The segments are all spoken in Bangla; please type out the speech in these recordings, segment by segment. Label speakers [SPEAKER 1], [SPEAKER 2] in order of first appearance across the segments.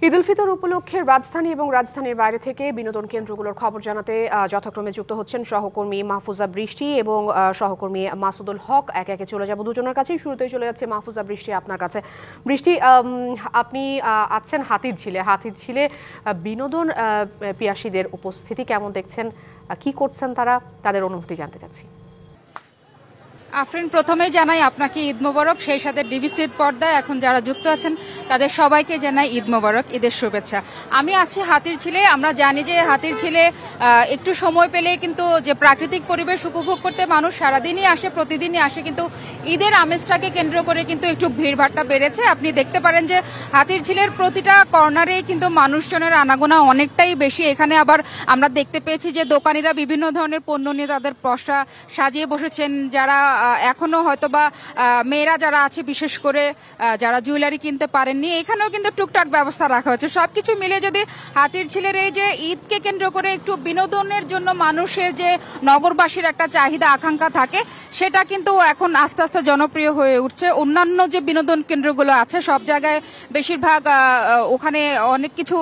[SPEAKER 1] ঈদ উল ফিতর উপলক্ষে রাজধানী এবং রাজধানীর বাইরে থেকে বিনোদন কেন্দ্রগুলোর খবর জানাতে যথাক্রমে যুক্ত হচ্ছেন সহকর্মী মাহফুজা বৃষ্টি এবং সহকর্মী মাসুদুল হক। একে একে চলে যাব দুজনের কাছেই। শুরুতেই চলে যাচ্ছে মাহফুজা বৃষ্টি আপনার কাছে। বৃষ্টি, আপনি আছেন হাতিরঝিলে বিনোদন পিয়াসীদের উপস্থিতি কেমন দেখছেন, কি করছেন তারা, তাদের অনুভূতি জানতে চাচ্ছি।
[SPEAKER 2] আফরিন, প্রথমেই জানাই আপনাকে ঈদ মোবারক, সেই সাথে ডিবিসির পর্দায় এখন যারা যুক্ত আছেন তাদের সবাইকে জানাই ঈদ মোবারক, ঈদের শুভেচ্ছা। আমি আছি হাতিরঝিলে। আমরা জানি যে হাতিরঝিলে একটু সময় পেলে কিন্তু যে প্রাকৃতিক পরিবেশ উপভোগ করতে মানুষ সারাদিনই আসে, প্রতিদিনই আসে, কিন্তু ঈদের আমেজটাকে কেন্দ্র করে কিন্তু একটু ভিড়ভাট্টা বেড়েছে। আপনি দেখতে পারেন যে হাতিরঝিলের প্রতিটা কর্নারে কিন্তু মানুষজনের আনাগোনা অনেকটাই বেশি। এখানে আবার আমরা দেখতে পেয়েছি যে দোকানিরা বিভিন্ন ধরনের পণ্য নিয়ে তাদের পসরা সাজিয়ে বসেছেন। যারা এখনো হয়তোবা মেয়েরা যারা আছে, বিশেষ করে যারা জুয়েলারি কিনতে পারেননি, এখানেও কিন্তু টুকটাক ব্যবস্থা রাখা হয়েছে। সবকিছু মিলে যদি হাতিরঝিলের এই যে ঈদকে কেন্দ্র করে একটু বিনোদনের জন্য মানুষের যে নগরবাসীর একটা চাহিদা আকাঙ্ক্ষা থাকে, সেটা কিন্তু এখন আস্তে আস্তে জনপ্রিয় হয়ে উঠছে। অন্যান্য যে বিনোদন কেন্দ্রগুলো আছে সব জায়গায় বেশিরভাগ ওখানে অনেক কিছু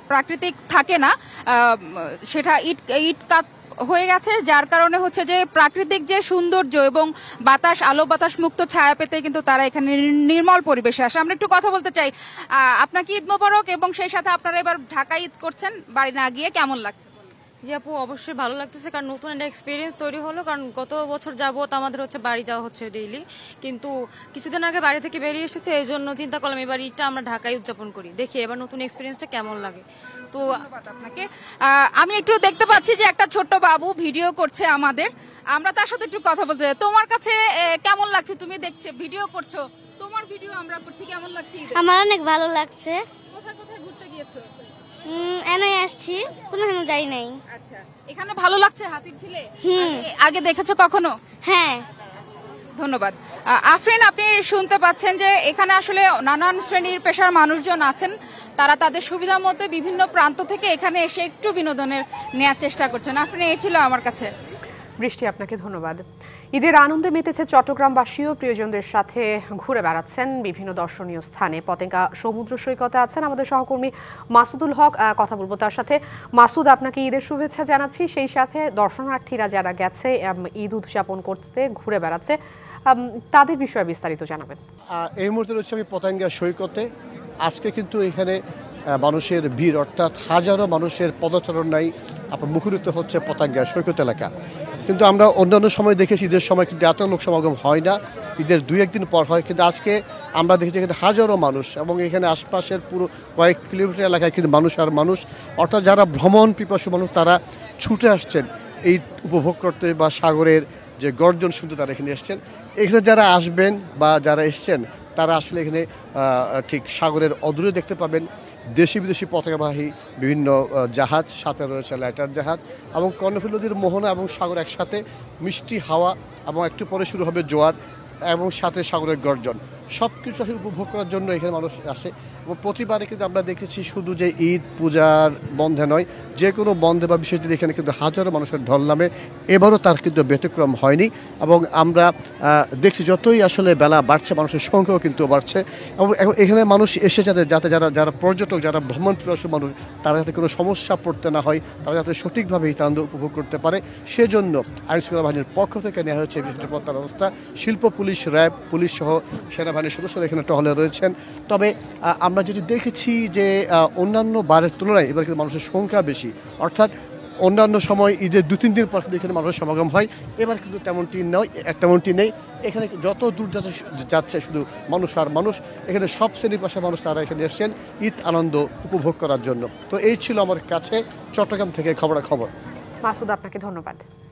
[SPEAKER 2] প্রাকৃতিক থাকে না, সেটা ইট কাট হয়ে গেছে, যার কারণে হচ্ছে যে প্রাকৃতিক যে সৌন্দর্য এবং বাতাস, আলো বাতাস মুক্ত ছায়া পেতে কিন্তু তারা এখানে নির্মল পরিবেশে আসে। আমরা একটু কথা বলতে চাই। আপনাকে ঈদ মোবারক, এবং সেই সাথে আপনারা এবার ঢাকা ঈদ করছেন, বাড়ি না গিয়ে কেমন লাগছে?
[SPEAKER 3] জি আপু, অবশ্যই ভালো লাগতেছে, কারণ নতুন একটা এক্সপিরিয়েন্স তৈরি হলো। কারণ গত বছর যাবত আমাদের হচ্ছে বাড়ি যাওয়া হচ্ছে ডেইলি, কিন্তু কিছুদিন আগে বাড়ি থেকে বেরিয়ে এসেছে, এই জন্য চিন্তা করলাম এবার ঈদটা আমরা ঢাকায় উদযাপন করি, দেখি এবার নতুন এক্সপিরিয়েন্সটা কেমন লাগে। তো
[SPEAKER 2] আপনাকে আমি একটু দেখতে পাচ্ছি যে একটা ছোট্ট বাবু ভিডিও করছে আমাদের, আমরা তার সাথে একটু কথা বলতে চাই। তোমার কাছে কেমন লাগছে? তুমি দেখছে ভিডিও করছো, তোমার ভিডিও আমরা করছি, কেমন লাগছে?
[SPEAKER 4] আমার অনেক ভালো লাগছে।
[SPEAKER 2] কোথায় কোথায় ঘুরতে গিয়েছো?
[SPEAKER 4] এনাই আসছি, কোনোখানে যাই নাই।
[SPEAKER 2] আচ্ছা, এখানে ভালো লাগছে হাতিরঝিলে? আগে দেখেছো কখনো?
[SPEAKER 4] হ্যাঁ।
[SPEAKER 2] ধন্যবাদ। আফরিন, আপনি শুনতে পাচ্ছেন যে এখানে আসলে নানান শ্রেণীর পেশার মানুষজন আছেন, তারা তাদের সুবিধা মতো বিভিন্ন প্রান্ত থেকে এখানে এসে একটু বিনোদনের নেওয়ার চেষ্টা করছেন। আফরিন, এই ছিল আমার কাছে।
[SPEAKER 1] বৃষ্টি, আপনাকে ধন্যবাদ। ঈদের আনন্দে মেতেছে চট্টগ্রামবাসীও প্রিয়জনদের সাথে ঘুরে বেড়াচ্ছেন বিভিন্ন দর্শনীয় স্থানে। পতেঙ্গা সমুদ্র সৈকতে আছেন আমাদের সহকর্মী মাসুদুল হক, কথা বলবো তার সাথে। মাসুদ, আপনাকে ঈদের শুভেচ্ছা জানাচ্ছি। সেই সাথে দর্শনার্থীরা যারা গেছে ঈদ উদযাপন করতে ঘুরে বেড়াচ্ছে, তাদের বিষয়ে বিস্তারিত জানাবেন।
[SPEAKER 5] এই মুহূর্তে রয়েছে আমি পতেঙ্গা সৈকতে। আজকে কিন্তু এখানে মানুষের ভিড়, অর্থাৎ হাজারো মানুষের পদচারণায় আপনার মুখরিত হচ্ছে পতেঙ্গা সৈকত এলাকা। কিন্তু আমরা অন্যান্য সময় দেখেছি ঈদের সময় কিন্তু এত লোক সমাগম হয় না, ঈদের 2-1 দিন পর হয়। কিন্তু আজকে আমরা দেখেছি এখানে হাজারো মানুষ, এবং এখানে আশপাশের পুরো কয়েক কিলোমিটার এলাকায় কিন্তু মানুষ আর মানুষ, অর্থাৎ যারা ভ্রমণ পিপাসু মানুষ তারা ছুটে আসছেন এই উপভোগ করতে, বা সাগরের যে গর্জন শুনতে তারা এখানে এসছেন। এখানে যারা আসবেন বা যারা এসছেন তারা আসলে এখানে ঠিক সাগরের অদূরে দেখতে পাবেন দেশি বিদেশি পতাকাবাহী বিভিন্ন জাহাজ, সাথে রয়েছে লাইটার জাহাজ, এবং কর্ণফুলী নদীর মোহনা এবং সাগর একসাথে, মিষ্টি হাওয়া, এবং একটু পরে শুরু হবে জোয়ার, এবং সাথে সাগরের গর্জন। সব কিছু আসলে উপভোগ করার জন্য এখানে মানুষ আসে। এবং প্রতিবারে কিন্তু আমরা দেখেছি শুধু যে ঈদ পূজার বন্ধে নয়, যে কোনো বন্ধে বা বিশেষ দিন এখানে কিন্তু হাজারো মানুষের ঢল নামে। এবারও তার কিন্তু ব্যতিক্রম হয়নি, এবং আমরা দেখছি যতই আসলে বেলা বাড়ছে মানুষের সংখ্যাও কিন্তু বাড়ছে। এবং এখানে মানুষ এসে যাতে যারা পর্যটক, যারা ভ্রমণ পিপাসু মানুষ, তারা যাতে কোনো সমস্যা পড়তে না হয়, তারা যাতে সঠিকভাবে এই আনন্দ উপভোগ করতে পারে, সেজন্য আইনশৃঙ্খলা বাহিনীর পক্ষ থেকে নেওয়া হয়েছে বিশেষ নিরাপত্তা ব্যবস্থা। শিল্প পুলিশ, র্যাব পুলিশ সহ সেনাবাহিনীর সদস্যরা এখানে টহলে রয়েছেন। তবে আমরা যেটি দেখেছি যে অন্যান্য বারের তুলনায় এবার কিন্তু মানুষের সংখ্যা বেশি, অর্থাৎ অন্যান্য সময় ঈদের 2-3 দিন পর এখানে মানুষের সমাগম হয়, এবার কিন্তু তেমনটি নেই। এখানে যত দূর যাচ্ছে শুধু মানুষ আর মানুষ। এখানে সব শ্রেণীর পাশে মানুষ তারা এখানে এসছেন ঈদ আনন্দ উপভোগ করার জন্য। তো এই ছিল আমার কাছে চট্টগ্রাম থেকে খবরাখবর।
[SPEAKER 1] মাসুদ, আপনাকে ধন্যবাদ।